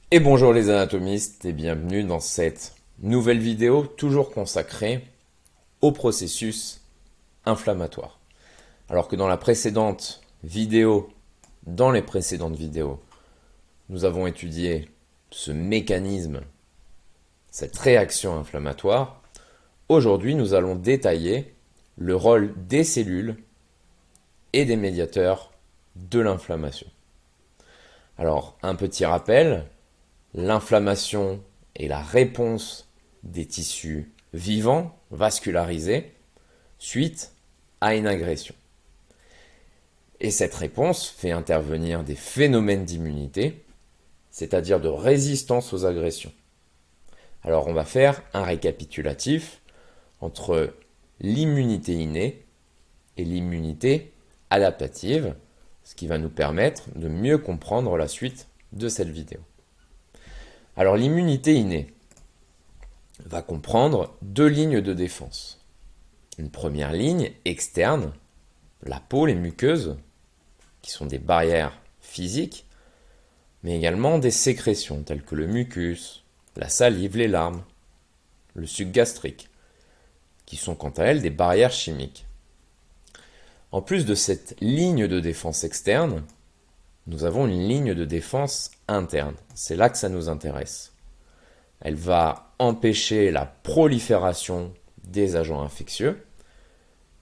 Et bonjour les anatomistes et bienvenue dans cette nouvelle vidéo toujours consacrée au processus inflammatoire. Alors que dans les précédentes vidéos, nous avons étudié ce mécanisme, cette réaction inflammatoire, aujourd'hui nous allons détailler le rôle des cellules et des médiateurs de l'inflammation. Alors, un petit rappel, l'inflammation est la réponse des tissus vivants, vascularisés, suite à une agression. Et cette réponse fait intervenir des phénomènes d'immunité, c'est-à-dire de résistance aux agressions. Alors on va faire un récapitulatif entre l'immunité innée et l'immunité adaptative, ce qui va nous permettre de mieux comprendre la suite de cette vidéo. Alors l'immunité innée va comprendre deux lignes de défense. Une première ligne externe, la peau, les muqueuses, qui sont des barrières physiques, mais également des sécrétions telles que le mucus, la salive, les larmes, le suc gastrique, qui sont quant à elles des barrières chimiques. En plus de cette ligne de défense externe, nous avons une ligne de défense interne. C'est là que ça nous intéresse. Elle va empêcher la prolifération des agents infectieux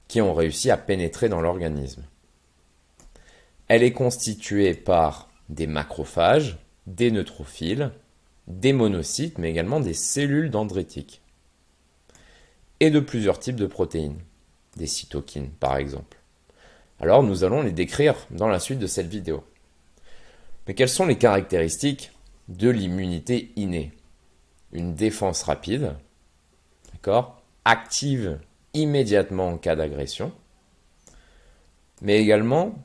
qui ont réussi à pénétrer dans l'organisme. Elle est constituée par des macrophages, des neutrophiles, des monocytes, mais également des cellules dendritiques, et de plusieurs types de protéines, des cytokines par exemple. Alors nous allons les décrire dans la suite de cette vidéo. Mais quelles sont les caractéristiques de l'immunité innée? Une défense rapide, d'accord, active immédiatement en cas d'agression, mais également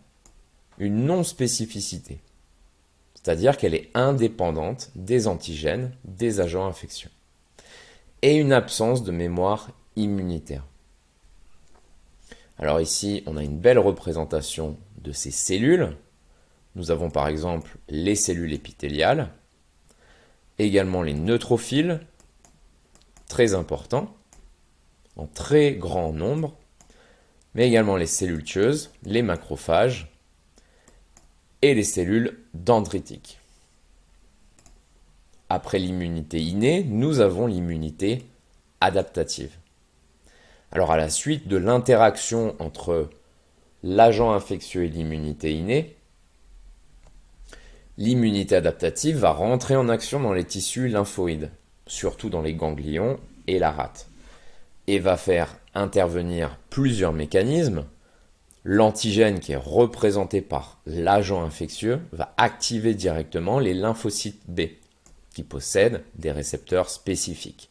une non-spécificité, c'est-à-dire qu'elle est indépendante des antigènes, des agents infectieux, et une absence de mémoire immunitaire. Alors ici, on a une belle représentation de ces cellules. Nous avons par exemple les cellules épithéliales, également les neutrophiles, très importants, en très grand nombre, mais également les cellules tueuses, les macrophages et les cellules dendritiques. Après l'immunité innée, nous avons l'immunité adaptative. Alors à la suite de l'interaction entre l'agent infectieux et l'immunité innée, l'immunité adaptative va rentrer en action dans les tissus lymphoïdes, surtout dans les ganglions et la rate, et va faire intervenir plusieurs mécanismes. L'antigène qui est représenté par l'agent infectieux va activer directement les lymphocytes B, qui possèdent des récepteurs spécifiques.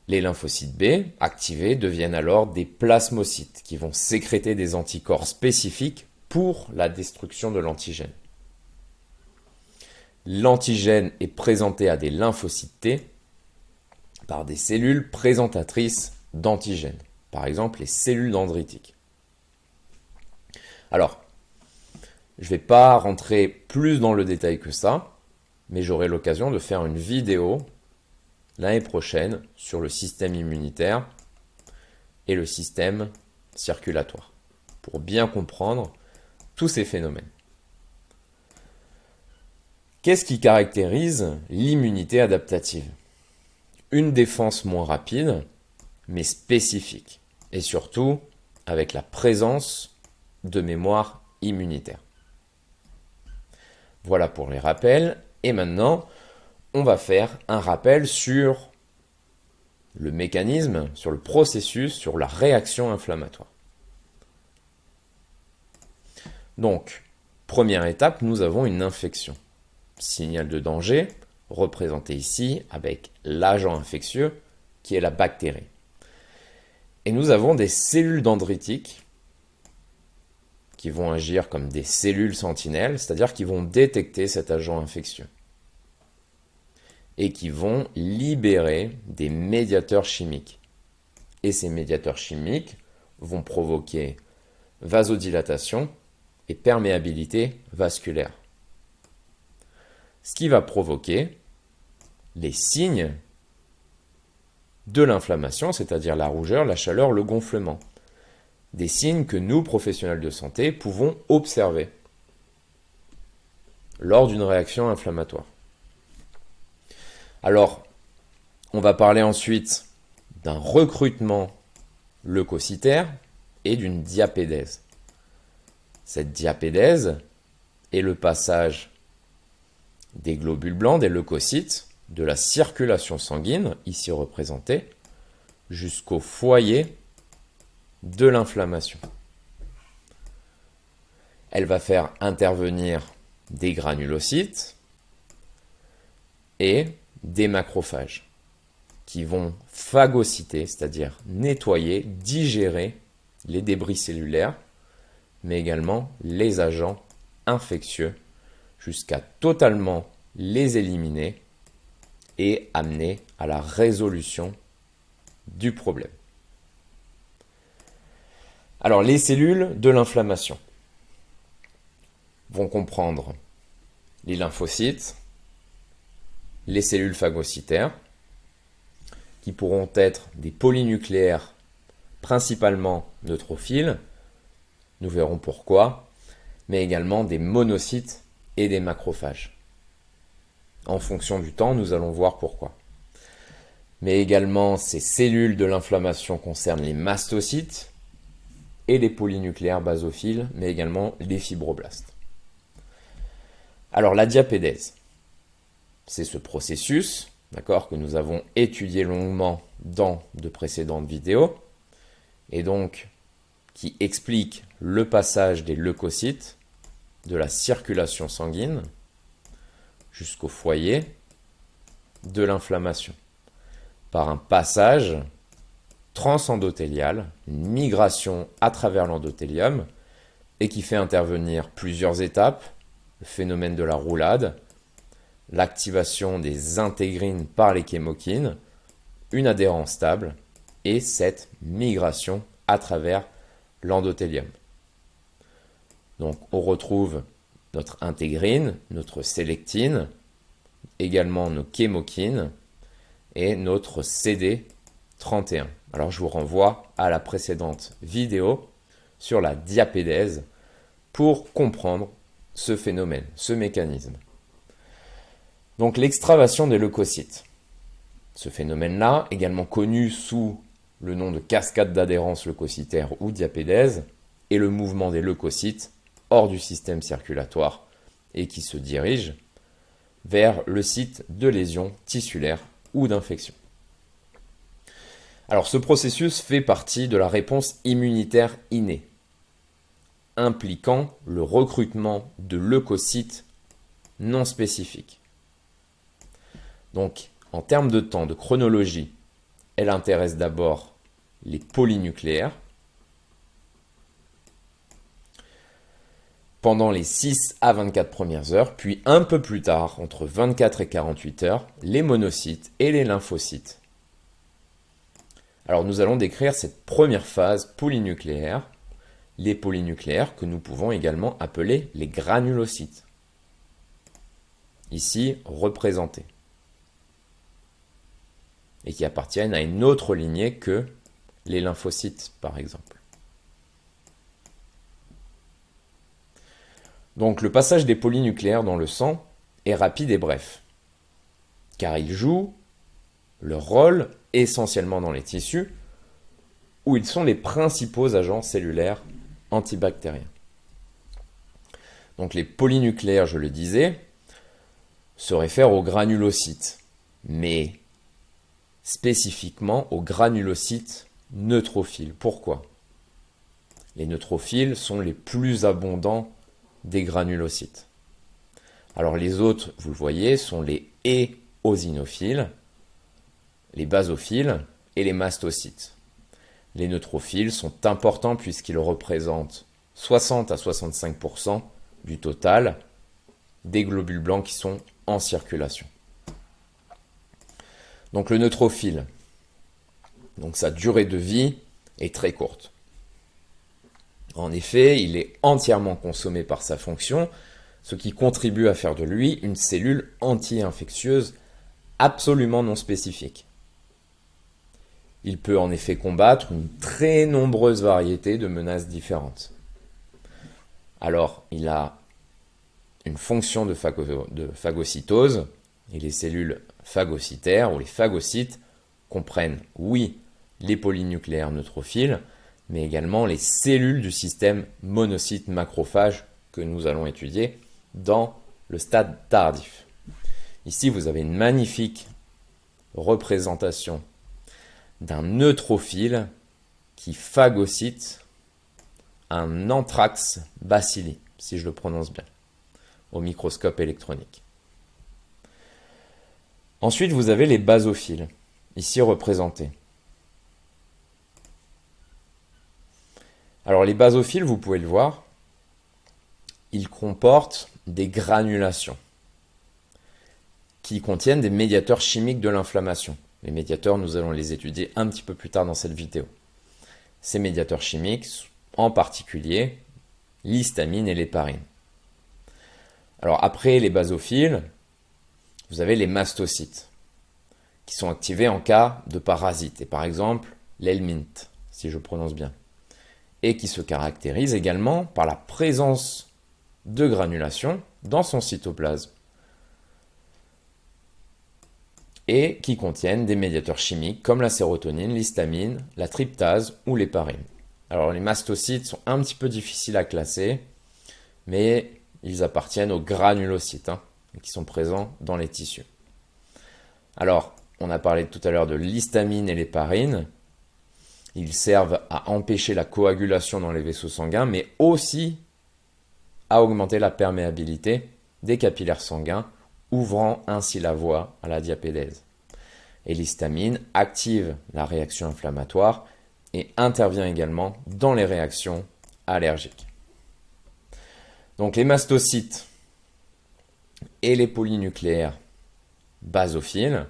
Les lymphocytes B, activés, deviennent alors des plasmocytes, qui vont sécréter des anticorps spécifiques pour la destruction de l'antigène. L'antigène est présenté à des lymphocytes T par des cellules présentatrices d'antigènes, par exemple les cellules dendritiques. Alors, je ne vais pas rentrer plus dans le détail que ça, mais j'aurai l'occasion de faire une vidéo l'année prochaine sur le système immunitaire et le système circulatoire, pour bien comprendre tous ces phénomènes. Qu'est-ce qui caractérise l'immunité adaptative? Une défense moins rapide, mais spécifique, et surtout avec la présence de mémoire immunitaire. Voilà pour les rappels, et maintenant, on va faire un rappel sur le mécanisme, sur le processus, sur la réaction inflammatoire. Donc, première étape, nous avons une infection. Signal de danger, représenté ici avec l'agent infectieux qui est la bactérie. Et nous avons des cellules dendritiques qui vont agir comme des cellules sentinelles, c'est-à-dire qui vont détecter cet agent infectieux et qui vont libérer des médiateurs chimiques. Et ces médiateurs chimiques vont provoquer vasodilatation et perméabilité vasculaire. ce qui va provoquer les signes de l'inflammation, c'est-à-dire la rougeur, la chaleur, le gonflement. Des signes que nous, professionnels de santé, pouvons observer lors d'une réaction inflammatoire. Alors, on va parler ensuite d'un recrutement leucocytaire et d'une diapédèse. Cette diapédèse est le passage des globules blancs, des leucocytes, de la circulation sanguine, ici représentée, jusqu'au foyer de l'inflammation. Elle va faire intervenir des granulocytes et des macrophages qui vont phagocyter, c'est-à-dire nettoyer, digérer les débris cellulaires, mais également les agents infectieux, jusqu'à totalement les éliminer et amener à la résolution du problème. Alors, les cellules de l'inflammation vont comprendre les lymphocytes, les cellules phagocytaires, qui pourront être des polynucléaires principalement neutrophiles, nous verrons pourquoi, mais également des monocytes et des macrophages. En fonction du temps, nous allons voir pourquoi. Mais également, ces cellules de l'inflammation concernent les mastocytes et les polynucléaires basophiles, mais également les fibroblastes. Alors, la diapédèse, c'est ce processus, d'accord, que nous avons étudié longuement dans de précédentes vidéos, et donc qui explique le passage des leucocytes de la circulation sanguine jusqu'au foyer de l'inflammation, par un passage transendothélial, une migration à travers l'endothélium, et qui fait intervenir plusieurs étapes, le phénomène de la roulade, l'activation des intégrines par les chémokines, une adhérence stable, et cette migration à travers l'endothélium. Donc on retrouve notre intégrine, notre sélectine, également nos chémokines et notre CD31. Alors je vous renvoie à la précédente vidéo sur la diapédèse pour comprendre ce phénomène, ce mécanisme. Donc l'extravasation des leucocytes. Ce phénomène-là, également connu sous le nom de cascade d'adhérence leucocytaire ou diapédèse, est le mouvement des leucocytes hors du système circulatoire et qui se dirige vers le site de lésion tissulaire ou d'infection. Alors ce processus fait partie de la réponse immunitaire innée, impliquant le recrutement de leucocytes non spécifiques. Donc en termes de temps, de chronologie, elle intéresse d'abord les polynucléaires. Pendant les 6 à 24 premières heures, puis un peu plus tard, entre 24 et 48 heures, les monocytes et les lymphocytes. Alors nous allons décrire cette première phase polynucléaire, les polynucléaires que nous pouvons également appeler les granulocytes, ici représentés, et qui appartiennent à une autre lignée que les lymphocytes par exemple. Donc le passage des polynucléaires dans le sang est rapide et bref, car ils jouent leur rôle essentiellement dans les tissus, où ils sont les principaux agents cellulaires antibactériens. Donc les polynucléaires, je le disais, se réfèrent aux granulocytes, mais spécifiquement aux granulocytes neutrophiles. Pourquoi ? Les neutrophiles sont les plus abondants des granulocytes. Alors les autres, vous le voyez, sont les éosinophiles, les basophiles et les mastocytes. Les neutrophiles sont importants puisqu'ils représentent 60 à 65% du total des globules blancs qui sont en circulation. Donc le neutrophile, donc sa durée de vie est très courte. En effet, il est entièrement consommé par sa fonction ce qui contribue à faire de lui une cellule anti-infectieuse absolument non spécifique. Il peut en effet combattre une très nombreuse variété de menaces différentes. Alors, il a une fonction de phagocytose, et les cellules phagocytaires ou les phagocytes comprennent, oui, les polynucléaires neutrophiles, mais également les cellules du système monocyte macrophage que nous allons étudier dans le stade tardif. Ici, vous avez une magnifique représentation d'un neutrophile qui phagocyte un anthrax bacilli, si je le prononce bien, au microscope électronique. Ensuite, vous avez les basophiles, ici représentés. Alors les basophiles, vous pouvez le voir, ils comportent des granulations qui contiennent des médiateurs chimiques de l'inflammation. Les médiateurs, nous allons les étudier un petit peu plus tard dans cette vidéo. Ces médiateurs chimiques, en particulier l'histamine et l'héparine. Alors après les basophiles, vous avez les mastocytes qui sont activés en cas de parasites, et par exemple l'helminth, si je prononce bien, et qui se caractérise également par la présence de granulations dans son cytoplasme et qui contiennent des médiateurs chimiques comme la sérotonine, l'histamine, la tryptase ou l'héparine. Alors les mastocytes sont un petit peu difficiles à classer, mais ils appartiennent aux granulocytes qui sont présents dans les tissus. Alors, on a parlé tout à l'heure de l'histamine et l'héparine. Ils servent à empêcher la coagulation dans les vaisseaux sanguins, mais aussi à augmenter la perméabilité des capillaires sanguins, ouvrant ainsi la voie à la diapédèse. Et l'histamine active la réaction inflammatoire et intervient également dans les réactions allergiques. Donc les mastocytes et les polynucléaires basophiles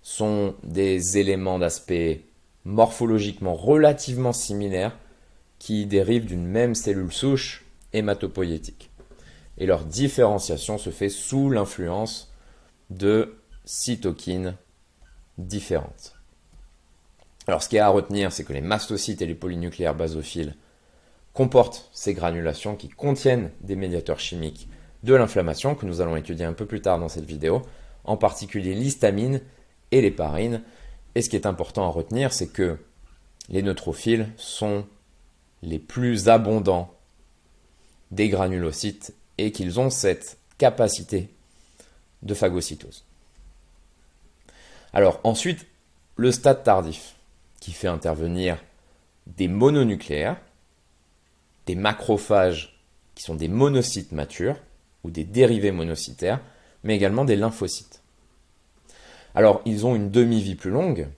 sont des éléments d'aspect morphologiquement relativement similaires qui dérivent d'une même cellule souche hématopoïétique. Et leur différenciation se fait sous l'influence de cytokines différentes. Alors ce qu'il y a à retenir, c'est que les mastocytes et les polynucléaires basophiles comportent ces granulations qui contiennent des médiateurs chimiques de l'inflammation que nous allons étudier un peu plus tard dans cette vidéo, en particulier l'histamine et l'héparine. Et ce qui est important à retenir, c'est que les neutrophiles sont les plus abondants des granulocytes et qu'ils ont cette capacité de phagocytose. Alors ensuite, le stade tardif, qui fait intervenir des mononucléaires, des macrophages qui sont des monocytes matures ou des dérivés monocytaires, mais également des lymphocytes. Alors, ils ont une demi-vie plus longue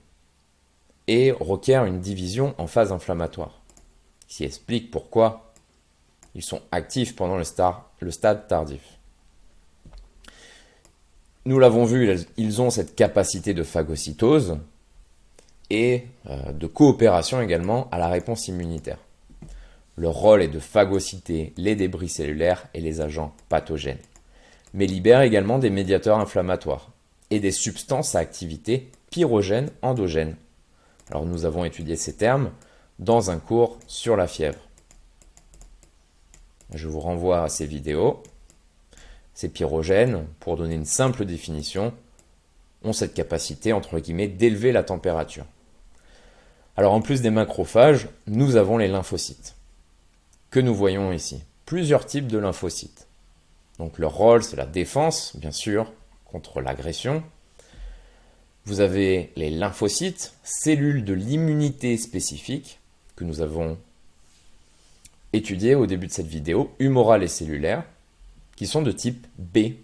et requièrent une division en phase inflammatoire, ce qui explique pourquoi ils sont actifs pendant le stade tardif. Nous l'avons vu, ils ont cette capacité de phagocytose et de coopération également à la réponse immunitaire. Leur rôle est de phagocyter les débris cellulaires et les agents pathogènes, mais libèrent également des médiateurs inflammatoires et des substances à activité pyrogène endogène. Alors nous avons étudié ces termes dans un cours sur la fièvre. Je vous renvoie à ces vidéos. Ces pyrogènes, pour donner une simple définition, ont cette capacité, entre guillemets, d'élever la température. Alors en plus des macrophages, nous avons les lymphocytes, que nous voyons ici. Plusieurs types de lymphocytes. Donc leur rôle, c'est la défense, bien sûr, contre l'agression. Vous avez les lymphocytes, cellules de l'immunité spécifique, que nous avons étudiées au début de cette vidéo, humorales et cellulaires, qui sont de type B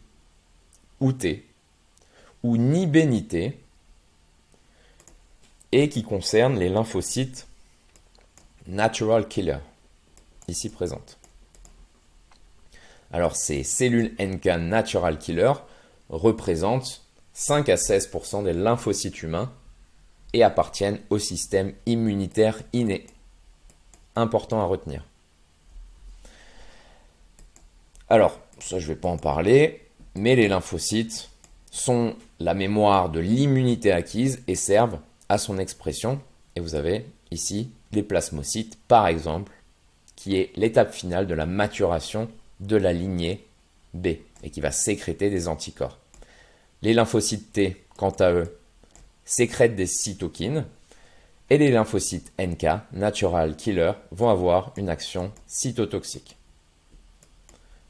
ou T, ou ni B ni T, et qui concernent les lymphocytes natural killer, ici présentes. Alors ces cellules NK natural killer représentent 5 à 16% des lymphocytes humains et appartiennent au système immunitaire inné. Important à retenir. Alors, ça je ne vais pas en parler, mais les lymphocytes sont la mémoire de l'immunité acquise et servent à son expression. Et vous avez ici les plasmocytes, par exemple, qui est l'étape finale de la maturation de la lignée B et qui va sécréter des anticorps. Les lymphocytes T, quant à eux, sécrètent des cytokines et les lymphocytes NK, natural killer, vont avoir une action cytotoxique.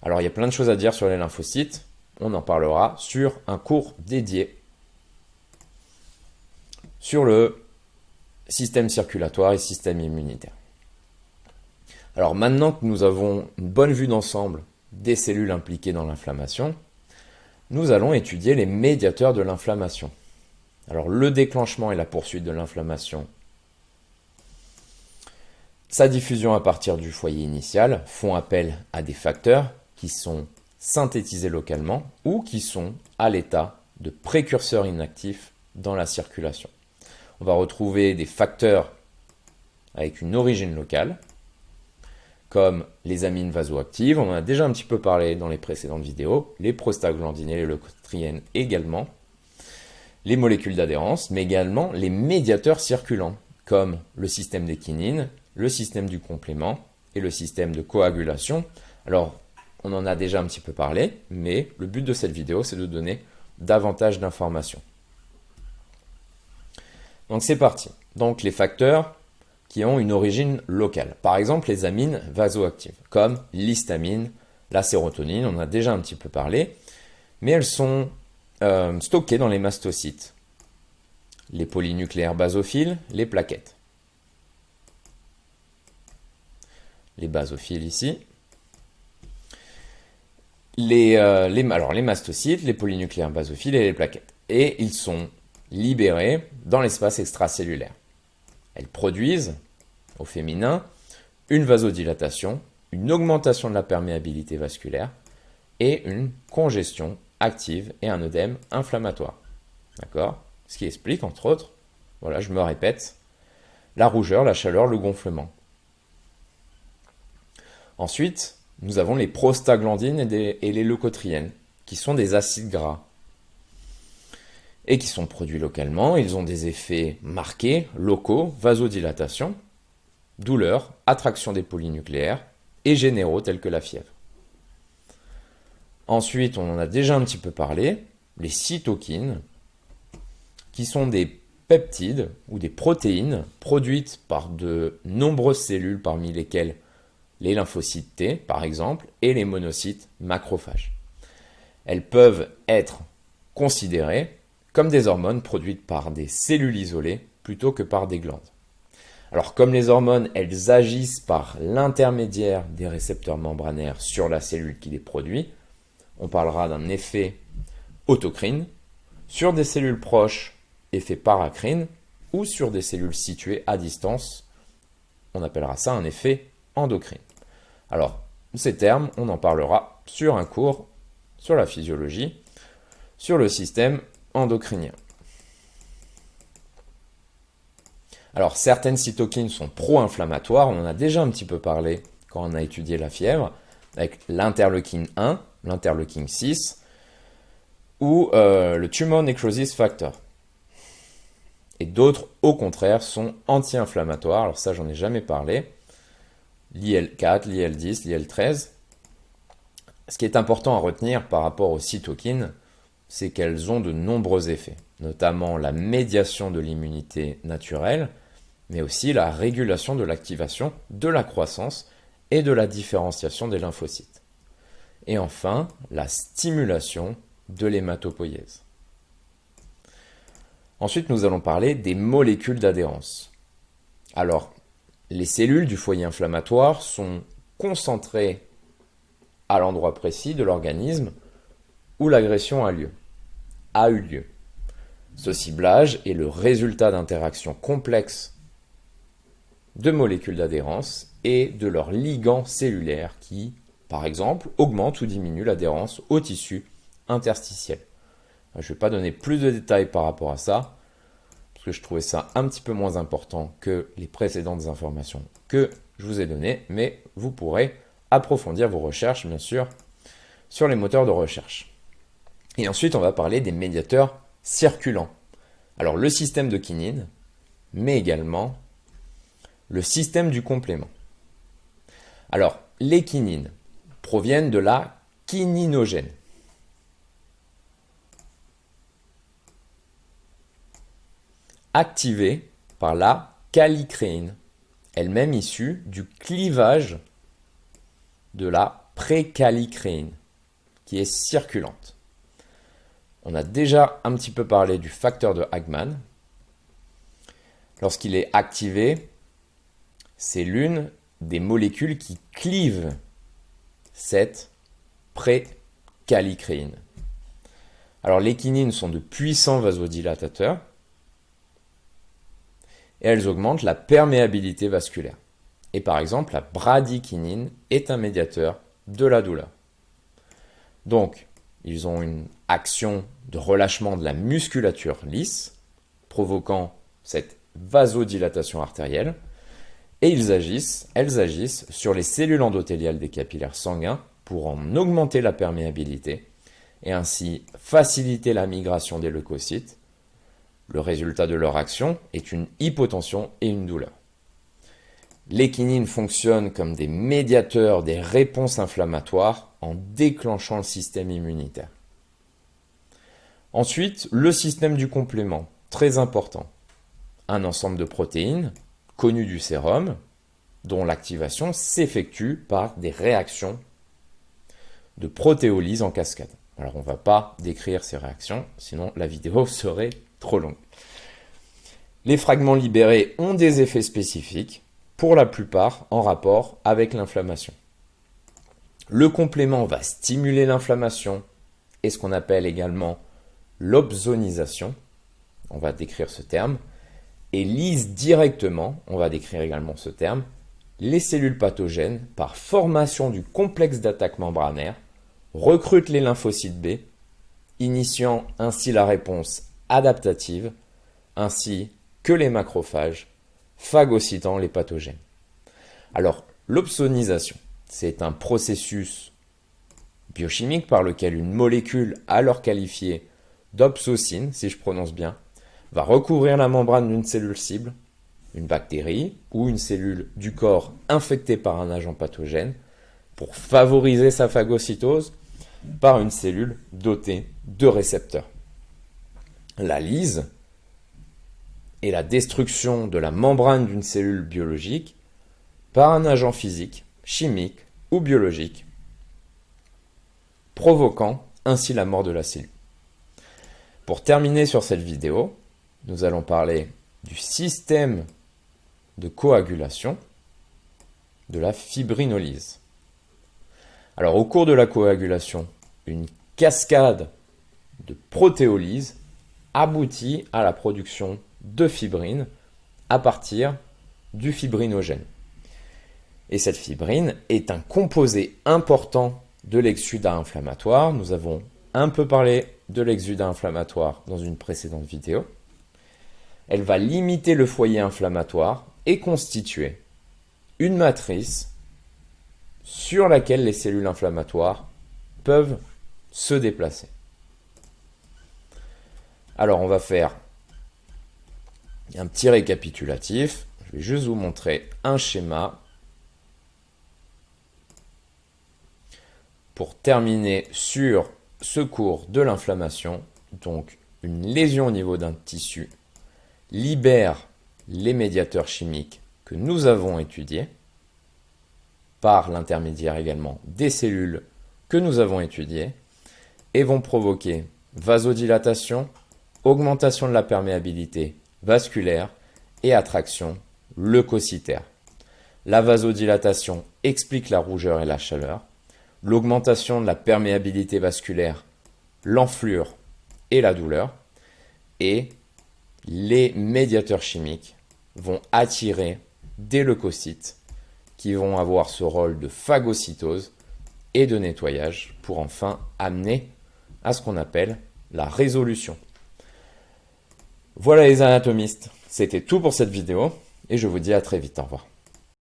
Alors il y a plein de choses à dire sur les lymphocytes, on en parlera sur un cours dédié sur le système circulatoire et système immunitaire. Alors maintenant que nous avons une bonne vue d'ensemble des cellules impliquées dans l'inflammation, nous allons étudier les médiateurs de l'inflammation. Alors le déclenchement et la poursuite de l'inflammation, sa diffusion à partir du foyer initial font appel à des facteurs qui sont synthétisés localement ou qui sont à l'état de précurseurs inactifs dans la circulation. On va retrouver des facteurs avec une origine locale, comme les amines vasoactives, on en a déjà un petit peu parlé dans les précédentes vidéos, les prostaglandines et les leucotriènes également, les molécules d'adhérence, mais également les médiateurs circulants, comme le système des kinines, le système du complément et le système de coagulation. Alors, on en a déjà un petit peu parlé, mais le but de cette vidéo, c'est de donner davantage d'informations. Donc c'est parti. Donc les facteurs qui ont une origine locale. Par exemple, les amines vasoactives, comme l'histamine, la sérotonine, on en a déjà un petit peu parlé, mais elles sont stockées dans les mastocytes, les polynucléaires basophiles, les plaquettes. Les basophiles ici. Alors les mastocytes, les polynucléaires basophiles et les plaquettes. Et ils sont libérés dans l'espace extracellulaire. Elles produisent, au féminin, une vasodilatation, une augmentation de la perméabilité vasculaire et une congestion active et un œdème inflammatoire. D'accord ? Ce qui explique, entre autres, voilà, je me répète, la rougeur, la chaleur, le gonflement. Ensuite, nous avons les prostaglandines et les leucotriènes, qui sont des acides gras et qui sont produits localement. Ils ont des effets marqués, locaux, vasodilatation, douleur, attraction des polynucléaires et généraux tels que la fièvre. Ensuite, on en a déjà un petit peu parlé, les cytokines, qui sont des peptides ou des protéines produites par de nombreuses cellules, parmi lesquelles les lymphocytes T, par exemple, et les monocytes macrophages. Elles peuvent être considérées comme des hormones produites par des cellules isolées plutôt que par des glandes. Alors comme les hormones, elles agissent par l'intermédiaire des récepteurs membranaires sur la cellule qui les produit, on parlera d'un effet autocrine, sur des cellules proches, effet paracrine, ou sur des cellules situées à distance, on appellera ça un effet endocrine. Alors, ces termes, on en parlera sur un cours sur la physiologie, sur le système endocrinien. Alors, certaines cytokines sont pro-inflammatoires, on en a déjà un petit peu parlé quand on a étudié la fièvre, avec l'interleukine 1, l'interleukine 6, ou le tumor necrosis factor. Et d'autres, au contraire, sont anti-inflammatoires, alors ça, j'en ai jamais parlé, l'IL4, l'IL10, l'IL13. Ce qui est important à retenir par rapport aux cytokines, c'est qu'elles ont de nombreux effets, notamment la médiation de l'immunité naturelle, mais aussi la régulation de l'activation, de la croissance et de la différenciation des lymphocytes. Et enfin, la stimulation de l'hématopoïèse. Ensuite, nous allons parler des molécules d'adhérence. Alors, les cellules du foyer inflammatoire sont concentrées à l'endroit précis de l'organisme où l'agression a eu lieu. Ce ciblage est le résultat d'interactions complexes de molécules d'adhérence et de leurs ligands cellulaires qui, par exemple, augmentent ou diminuent l'adhérence au tissu interstitiel. Je ne vais pas donner plus de détails par rapport à ça, parce que je trouvais ça un petit peu moins important que les précédentes informations que je vous ai données, mais vous pourrez approfondir vos recherches, bien sûr, sur les moteurs de recherche. Et ensuite, on va parler des médiateurs circulants. Alors, le système de kinine, mais également le système du complément. Alors, les kinines proviennent de la kininogène. Activée par la kallicréine, elle-même issue du clivage de la prékallicréine, qui est circulante. On a déjà un petit peu parlé du facteur de Hagman. Lorsqu'il est activé, c'est l'une des molécules qui clivent cette prékallicréine. Alors les kinines sont de puissants vasodilatateurs et elles augmentent la perméabilité vasculaire. Et par exemple, la bradykinine est un médiateur de la douleur. Donc, ils ont une action de relâchement de la musculature lisse, provoquant cette vasodilatation artérielle, et elles agissent sur les cellules endothéliales des capillaires sanguins pour en augmenter la perméabilité et ainsi faciliter la migration des leucocytes. Le résultat de leur action est une hypotension et une douleur. Les kinines fonctionnent comme des médiateurs des réponses inflammatoires en déclenchant le système immunitaire. Ensuite, le système du complément, très important. Un ensemble de protéines connues du sérum, dont l'activation s'effectue par des réactions de protéolyse en cascade. Alors on ne va pas décrire ces réactions, sinon la vidéo serait trop longue. Les fragments libérés ont des effets spécifiques, pour la plupart en rapport avec l'inflammation. Le complément va stimuler l'inflammation et ce qu'on appelle également l'opsonisation, on va décrire ce terme, et lise directement, on va décrire également ce terme, les cellules pathogènes par formation du complexe d'attaque membranaire, recrute les lymphocytes B, initiant ainsi la réponse adaptative, ainsi que les macrophages, phagocytant les pathogènes. Alors, l'opsonisation, c'est un processus biochimique par lequel une molécule, alors qualifiée d'opsocine, si je prononce bien, va recouvrir la membrane d'une cellule cible, une bactérie ou une cellule du corps infectée par un agent pathogène, pour favoriser sa phagocytose par une cellule dotée de récepteurs. La lyse et la destruction de la membrane d'une cellule biologique par un agent physique, chimique ou biologique, provoquant ainsi la mort de la cellule. Pour terminer sur cette vidéo, nous allons parler du système de coagulation de la fibrinolyse. Alors au cours de la coagulation, une cascade de protéolyse aboutit à la production de fibrine à partir du fibrinogène. Et cette fibrine est un composé important de l'exudat inflammatoire. Nous avons un peu parlé de l'exudat inflammatoire dans une précédente vidéo. Elle va limiter le foyer inflammatoire et constituer une matrice sur laquelle les cellules inflammatoires peuvent se déplacer. Alors on va faire un petit récapitulatif. Je vais juste vous montrer un schéma pour terminer sur ce cours de l'inflammation. Donc une lésion au niveau d'un tissu libère les médiateurs chimiques que nous avons étudiés par l'intermédiaire également des cellules que nous avons étudiées et vont provoquer vasodilatation, augmentation de la perméabilité vasculaire et attraction leucocytaire. La vasodilatation explique la rougeur et la chaleur, l'augmentation de la perméabilité vasculaire, l'enflure et la douleur, et les médiateurs chimiques vont attirer des leucocytes qui vont avoir ce rôle de phagocytose et de nettoyage pour enfin amener à ce qu'on appelle la résolution. Voilà les anatomistes, c'était tout pour cette vidéo et je vous dis à très vite, au revoir.